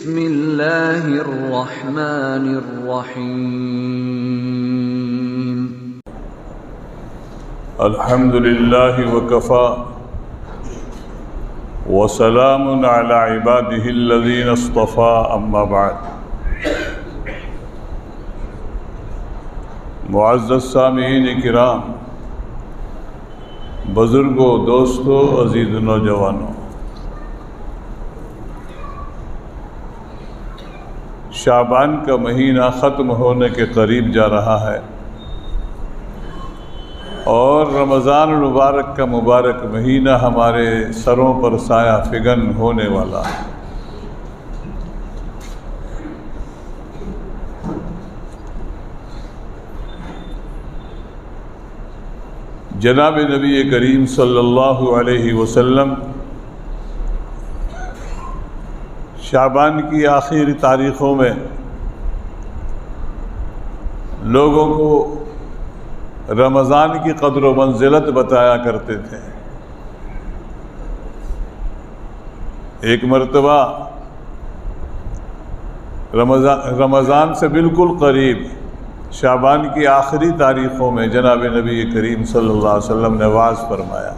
بسم اللہ الرحمن الرحیم الحمد للہ وکفا وسلام علی عبادہ الذین اصطفیٰ اما بعد۔ معزز سامعین کرام، بزرگوں، دوستوں، عزیز نوجوانوں، شعبان کا مہینہ ختم ہونے کے قریب جا رہا ہے اور رمضان المبارک کا مبارک مہینہ ہمارے سروں پر سایہ فگن ہونے والا ہے۔ جناب نبی کریم صلی اللہ علیہ وسلم شعبان کی آخری تاریخوں میں لوگوں کو رمضان کی قدر و منزلت بتایا کرتے تھے۔ ایک مرتبہ رمضان سے بالکل قریب شعبان کی آخری تاریخوں میں جناب نبی کریم صلی اللہ علیہ وسلم نے وعظ فرمایا۔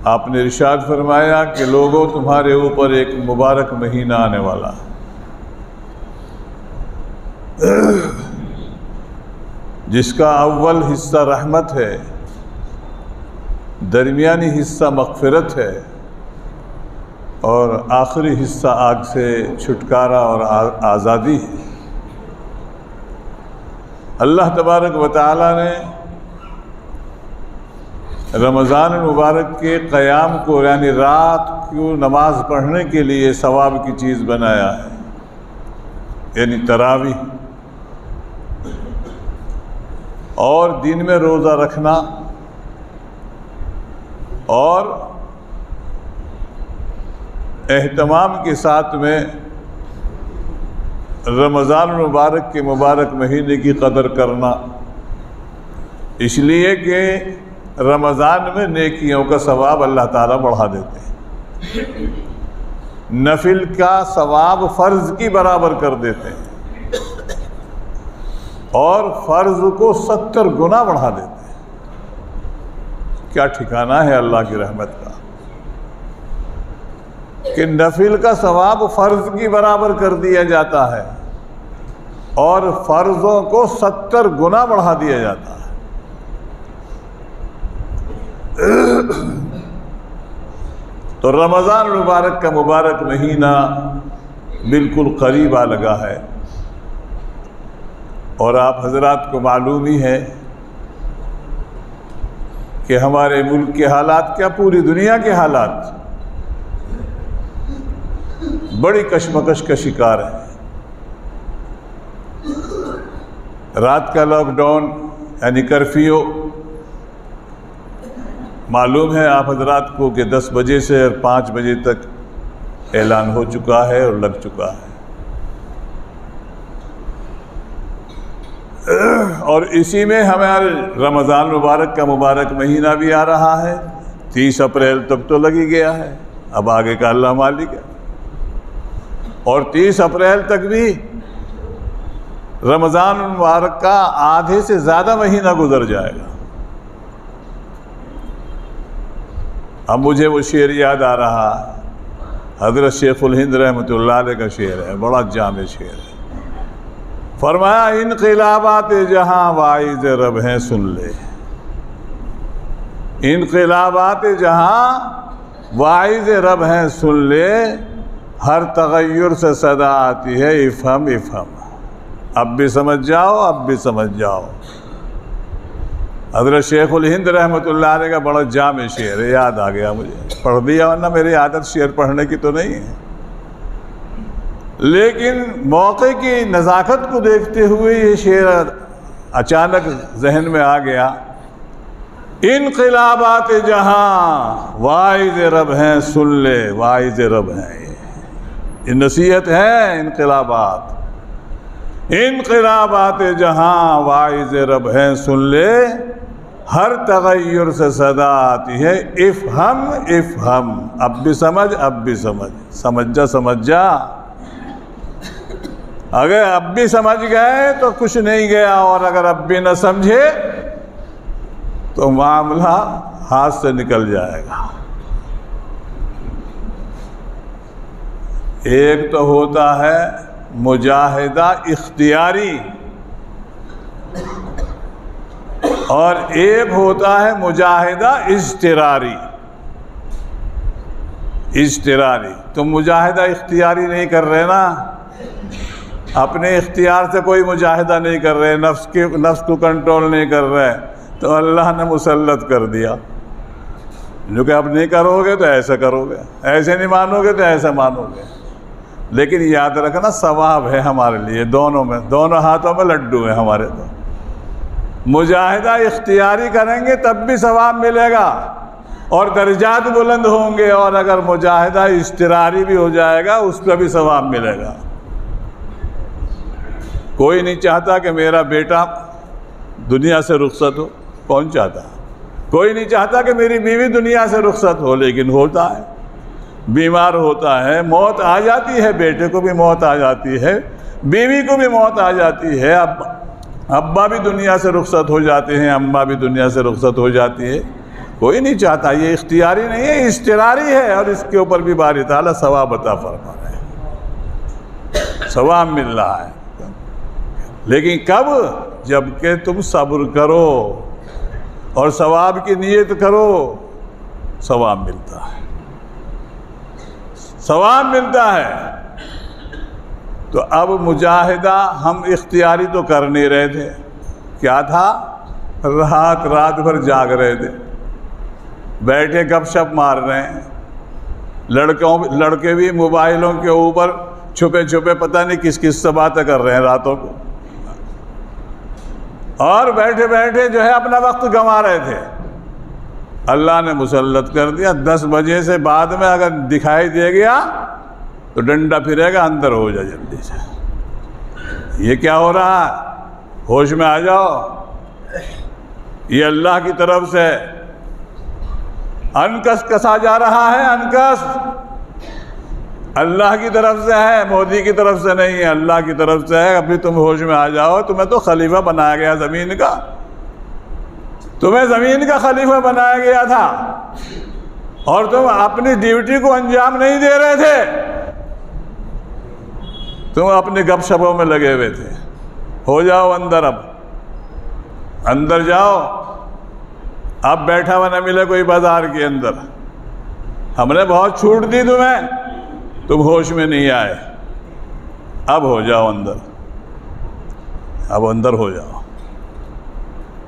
آپ نے ارشاد فرمایا کہ لوگوں، تمہارے اوپر ایک مبارک مہینہ آنے والا ہے جس کا اول حصہ رحمت ہے، درمیانی حصہ مغفرت ہے اور آخری حصہ آگ سے چھٹکارا اور آزادی ہے۔ اللہ تبارک و تعالی نے رمضان المبارک کے قیام کو، یعنی رات کو نماز پڑھنے کے لیے ثواب کی چیز بنایا ہے، یعنی تراویح، اور دن میں روزہ رکھنا اور اہتمام کے ساتھ میں رمضان المبارک کے مبارک مہینے کی قدر کرنا، اس لیے کہ رمضان میں نیکیوں کا ثواب اللہ تعالیٰ بڑھا دیتے ہیں، نفل کا ثواب فرض کی برابر کر دیتے ہیں اور فرض کو 70 گنا بڑھا دیتے ہیں۔ کیا ٹھکانہ ہے اللہ کی رحمت کا کہ نفل کا ثواب فرض کی برابر کر دیا جاتا ہے اور فرضوں کو 70 گنا بڑھا دیا جاتا ہے۔ تو رمضان المبارک کا مبارک مہینہ بالکل قریب آ لگا ہے اور آپ حضرات کو معلوم ہی ہے کہ ہمارے ملک کے حالات، کیا پوری دنیا کے حالات بڑی کشمکش کا شکار ہیں۔ رات کا لاک ڈاؤن یعنی کرفیو، معلوم ہے آپ حضرات کو کہ 10 بجے سے 5 بجے تک اعلان ہو چکا ہے اور لگ چکا ہے، اور اسی میں ہمارے رمضان مبارک کا مبارک مہینہ بھی آ رہا ہے۔ 30 اپریل تک تو لگ ہی گیا ہے، اب آگے کا اللہ مالک ہے، اور 30 اپریل تک بھی رمضان مبارک کا آدھے سے زیادہ مہینہ گزر جائے گا۔ اب مجھے وہ شعر یاد آ رہا، حضرت شیخ الہند رحمۃ اللہ علیہ کا شعر ہے، بڑا جامع شعر ہے۔ فرمایا انقلابات جہاں واعظ رب ہیں سن لے، انقلابات جہاں واعظ رب ہیں سن لے، ہر تغیر سے صدا آتی ہے افہم افہم، اب بھی سمجھ جاؤ، اب بھی سمجھ جاؤ۔ حضرت شیخ الہند رحمۃ اللہ علیہ کا بڑا جامع شعر ہے، یاد آ گیا مجھے، پڑھ دیا، ورنہ میری عادت شعر پڑھنے کی تو نہیں ہے، لیکن موقع کی نزاکت کو دیکھتے ہوئے یہ شعر اچانک ذہن میں آ گیا۔ انقلابات جہاں واعظ رب ہیں سن لے، واعظ رب ہیں، یہ نصیحت ہے۔ انقلابات، انقلابات جہاں واعظ رب ہیں سن لے، ہر تغیر سے صدا آتی ہے افہم افہم، اب بھی سمجھ، اب بھی سمجھ، سمجھ جا سمجھ جا۔ اگر اب بھی سمجھ گئے تو کچھ نہیں گیا، اور اگر اب بھی نہ سمجھے تو معاملہ ہاتھ سے نکل جائے گا۔ ایک تو ہوتا ہے مجاہدہ اختیاری، اور ایک ہوتا ہے مجاہدہ اضطراری۔ اضطراری تم مجاہدہ اختیاری نہیں کر رہے نا، اپنے اختیار سے کوئی مجاہدہ نہیں کر رہے، نفس کو کنٹرول نہیں کر رہے، تو اللہ نے مسلط کر دیا جو کہ اب نہیں کرو گے تو ایسا کرو گے، ایسے نہیں مانو گے تو ایسا مانو گے۔ لیکن یاد رکھنا ثواب ہے ہمارے لیے، دونوں میں، دونوں ہاتھوں میں لڈو ہیں ہمارے۔ تو مجاہدہ اختیاری کریں گے تب بھی ثواب ملے گا اور درجات بلند ہوں گے، اور اگر مجاہدہ اضطراری بھی ہو جائے گا اس کا بھی ثواب ملے گا۔ کوئی نہیں چاہتا کہ میرا بیٹا دنیا سے رخصت ہو، کون چاہتا؟ کوئی نہیں چاہتا کہ میری بیوی دنیا سے رخصت ہو، لیکن ہوتا ہے، بیمار ہوتا ہے، موت آ جاتی ہے، بیٹے کو بھی موت آ جاتی ہے، بیوی کو بھی موت آ جاتی ہے، ابا بھی دنیا سے رخصت ہو جاتے ہیں، اماں بھی دنیا سے رخصت ہو جاتی ہے۔ کوئی نہیں چاہتا، یہ اختیاری نہیں ہے، اضطراری ہے، اور اس کے اوپر بھی باری تعالیٰ ثواب عطا فرما رہے ہیں، ثواب مل رہا ہے۔ لیکن کب؟ جب کہ تم صبر کرو اور ثواب کی نیت کرو، ثواب ملتا ہے، ثواب ملتا ہے۔ تو اب مجاہدہ ہم اختیاری تو کر نہیں رہے تھے، کیا تھا؟ رات بھر جاگ رہے تھے، بیٹھے گپ شپ مار رہے ہیں، لڑکے بھی موبائلوں کے اوپر چھپے چھپے پتہ نہیں کس کس سے باتیں کر رہے ہیں راتوں کو، اور بیٹھے بیٹھے جو ہے اپنا وقت گنوا رہے تھے۔ اللہ نے مسلط کر دیا، 10 بجے سے بعد میں اگر دکھائی دے گیا تو ڈنڈا پھرے گا، اندر ہو جا جلدی سے۔ یہ کیا ہو رہا ہے؟ ہوش میں آ جاؤ، یہ اللہ کی طرف سے انکس کسا جا رہا ہے، انکس اللہ کی طرف سے ہے، مودی کی طرف سے نہیں ہے، اللہ کی طرف سے ہے۔ ابھی تم ہوش میں آ جاؤ، تمہیں تو خلیفہ بنایا گیا زمین کا، تمہیں زمین کا خلیفہ بنایا گیا تھا، اور تم اپنی ڈیوٹی کو انجام نہیں دے رہے تھے، تم اپنے گپ شپوں میں لگے ہوئے تھے۔ ہو جاؤ اندر، اب اندر جاؤ، اب بیٹھا ہوا نہ ملے کوئی بازار کے اندر، ہم نے بہت چھوٹ دی تمہیں، تم ہوش میں نہیں آئے، اب ہو جاؤ اندر، اب اندر ہو جاؤ۔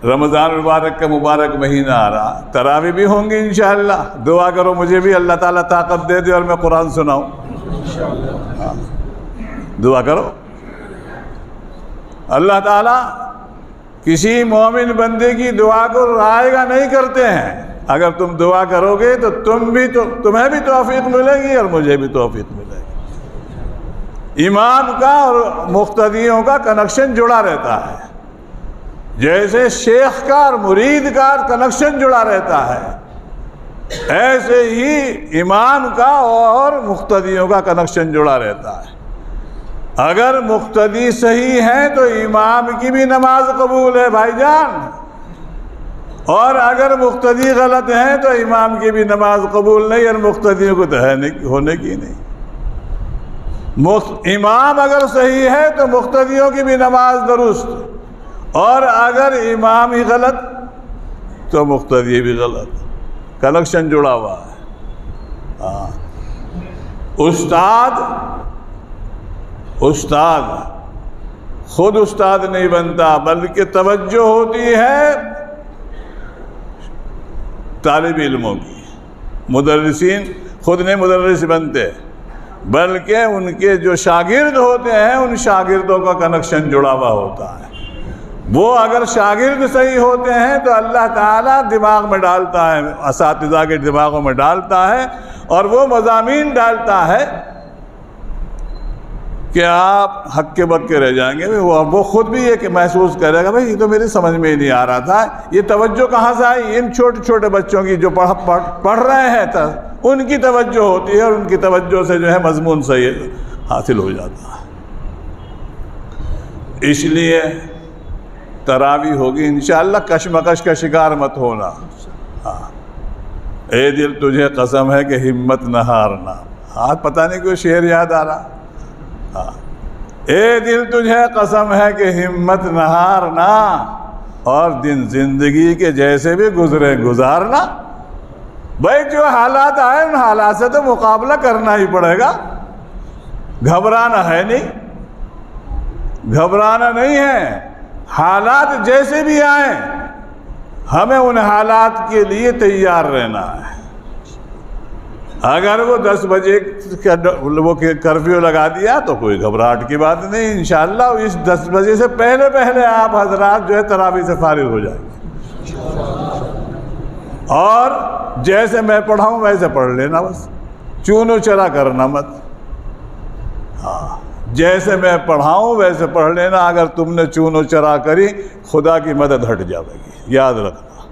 رمضان المبارک کا مبارک مہینہ آ رہا، تراویح بھی ہوں گی انشاءاللہ، دعا کرو مجھے بھی اللہ تعالیٰ طاقت دے دے اور میں قرآن سناؤں، دعا کرو۔ اللہ تعالیٰ کسی مومن بندے کی دعا کو رائے گا نہیں کرتے ہیں، اگر تم دعا کرو گے تو تمہیں بھی توفیق ملے گی اور مجھے بھی توفیق ملے گی۔ امام کا اور مقتدیوں کا کنیکشن جڑا رہتا ہے، جیسے شیخ کا اور مرید کا کنیکشن جڑا رہتا ہے، ایسے ہی امام کا اور مقتدیوں کا کنیکشن جڑا رہتا ہے۔ اگر مقتدی صحیح ہیں تو امام کی بھی نماز قبول ہے بھائی جان، اور اگر مقتدی غلط ہیں تو امام کی بھی نماز قبول نہیں، اور مقتدیوں کو تو ہے نہیں، ہونے کی نہیں۔ امام اگر صحیح ہے تو مقتدیوں کی بھی نماز درست، اور اگر امام ہی غلط تو مقتدی بھی غلط، کنیکشن جڑا ہوا ہے۔ استاد خود استاد نہیں بنتا، بلکہ توجہ ہوتی ہے طالب علموں کی۔ مدرسین خود نہیں مدرس بنتے، بلکہ ان کے جو شاگرد ہوتے ہیں ان شاگردوں کا کنیکشن جڑا ہوا ہوتا ہے۔ وہ اگر شاگرد صحیح ہوتے ہیں تو اللہ تعالیٰ دماغ میں ڈالتا ہے، اساتذہ کے دماغوں میں ڈالتا ہے، اور وہ مضامین ڈالتا ہے کہ آپ ہکے بکے رہ جائیں گے. وہ خود بھی یہ کہ محسوس کرے گا بھائی یہ تو میری سمجھ میں ہی نہیں آ رہا تھا, یہ توجہ کہاں سے آئی؟ ان چھوٹے چھوٹے بچوں کی جو پڑھ رہے ہیں ان کی توجہ ہوتی ہے, اور ان کی توجہ سے جو ہے مضمون صحیح حاصل ہو جاتا ہے. اس لیے تراویح ہوگی انشاءاللہ, کشمکش کا شکار مت ہونا. اے دل تجھے قسم ہے کہ ہمت نہ ہارنا. پتہ نہیں کیوں شعر یاد آ رہا. اے دل تجھے قسم ہے کہ ہمت نہ ہارنا, اور دن زندگی کے جیسے بھی گزرے گزارنا. بھائی جو حالات آئے ان حالات سے تو مقابلہ کرنا ہی پڑے گا. گھبرانا ہے نہیں, گھبرانا نہیں ہے. حالات جیسے بھی آئیں ہمیں ان حالات کے لیے تیار رہنا ہے. اگر وہ 10 بجے وہ کرفیو لگا دیا تو کوئی گھبراہٹ کی بات نہیں. انشاءاللہ اس 10 بجے سے پہلے آپ حضرات جو ہے تراویح سے فارغ ہو جائیں گے, اور جیسے میں پڑھاؤں ویسے پڑھ لینا, بس چون و چرا کرنا مت. جیسے میں پڑھاؤں ویسے پڑھ لینا. اگر تم نے چون و چرا کری خدا کی مدد ہٹ جائے گی, یاد رکھنا.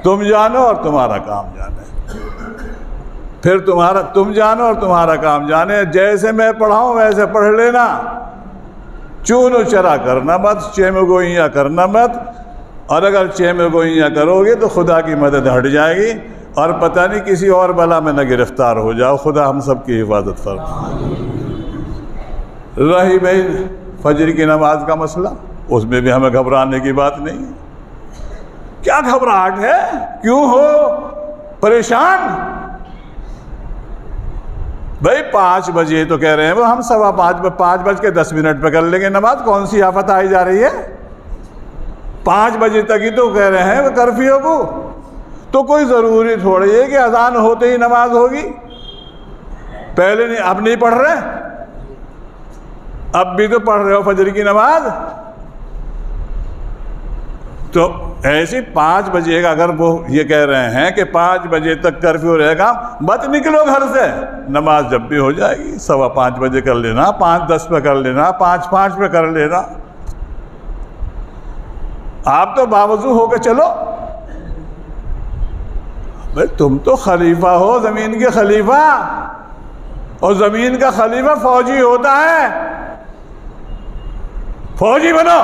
تم جانو اور تمہارا کام جانے, پھر تم جانو اور تمہارا کام جانے. جیسے میں پڑھاؤں ویسے پڑھ لینا, چون و چرا کرنا مت, چیم گوئیاں کرنا مت. اور اگر چیم گوئیاں کرو گے تو خدا کی مدد ہٹ جائے گی, اور پتہ نہیں کسی اور بلا میں نہ گرفتار ہو جاؤ. خدا ہم سب کی حفاظت فرمائے. رہی بھائی فجر کی نماز کا مسئلہ, اس میں بھی ہمیں گھبرانے کی بات نہیں ہے. کیا گھبراہٹ ہے؟ کیوں ہو پریشان؟ بھائی 5 بجے تو کہہ رہے ہیں وہ, ہم 5:10 پہ کر لیں گے نماز. کون سی آفت آئی جا رہی ہے؟ 5 بجے تک ہی تو کہہ رہے ہیں وہ کرفیو کو. تو کوئی ضروری تھوڑی ہے کہ اذان ہوتے ہی نماز ہوگی. پہلے نہیں, اب نہیں پڑھ رہے؟ اب بھی تو پڑھ رہے ہو فجر کی نماز. تو ایسی 5 بجے کا اگر وہ یہ کہہ رہے ہیں کہ 5 بجے تک کرفیو رہے گا, مت نکلو گھر سے. نماز جب بھی ہو جائے گی 5:15 بجے کر لینا, 5:10 پہ کر لینا, 5:05 پہ کر لینا. آپ تو باوضو ہو کے چلو. بھائی تم تو خلیفہ ہو, زمین کے خلیفہ, اور زمین کا خلیفہ فوجی ہوتا ہے. فوجی بنو.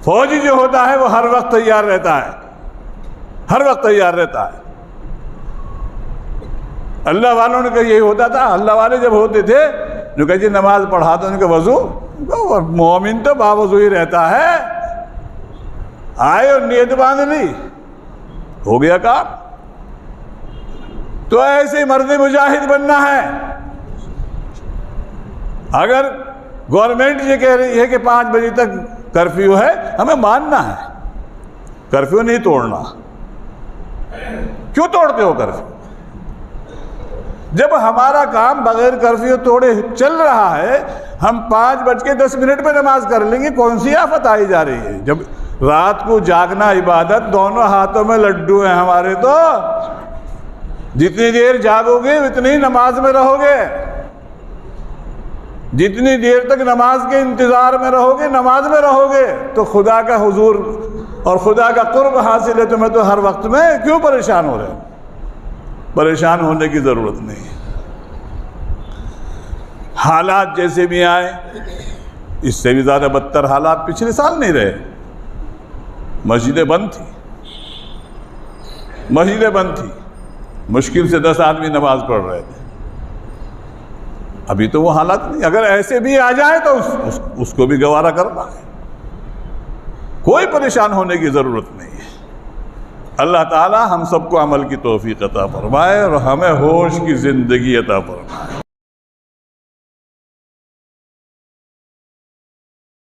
فوجی جو ہوتا ہے وہ ہر وقت تیار رہتا ہے, ہر وقت تیار رہتا ہے. اللہ والوں نے کہا یہی ہوتا تھا. اللہ والے جب ہوتے تھے جو کہ جی نماز پڑھا تو ان کے وضو, مومن تو باوضو ہی رہتا ہے. آئے اور نیت باندھ لی, ہو گیا کام. تو ایسے مرد مجاہد بننا ہے. اگر گورنمنٹ یہ کہہ رہی ہے کہ 5 بجے تک کرفیو ہے, ہمیں ماننا ہے. کرفیو نہیں توڑنا. کیوں توڑتے ہو کرفیو؟ جب ہمارا کام بغیر کرفیو توڑے چل رہا ہے, ہم 5:10 پہ نماز کر لیں گے. کون سی آفت آئی جا رہی ہے؟ جب رات کو جاگنا عبادت, دونوں ہاتھوں میں لڈو ہیں ہمارے. تو جتنی دیر جاگو گے اتنی نماز میں رہو گے. جتنی دیر تک نماز کے انتظار میں رہو گے نماز میں رہو گے. تو خدا کا حضور اور خدا کا قرب حاصل ہے. تمہیں تو ہر وقت میں کیوں پریشان ہو رہے ہیں؟ پریشان ہونے کی ضرورت نہیں ہے. حالات جیسے بھی آئے, اس سے بھی زیادہ بدتر حالات پچھلے سال نہیں رہے. مسجدیں بند تھی, مسجدیں بند تھی, مشکل سے 10 آدمی نماز پڑھ رہے تھے. ابھی تو وہ حالات نہیں. اگر ایسے بھی آ جائے تو اس کو بھی گوارا کرنا ہے. کوئی پریشان ہونے کی ضرورت نہیں ہے. اللہ تعالی ہم سب کو عمل کی توفیق عطا فرمائے اور ہمیں ہوش کی زندگی عطا فرمائے.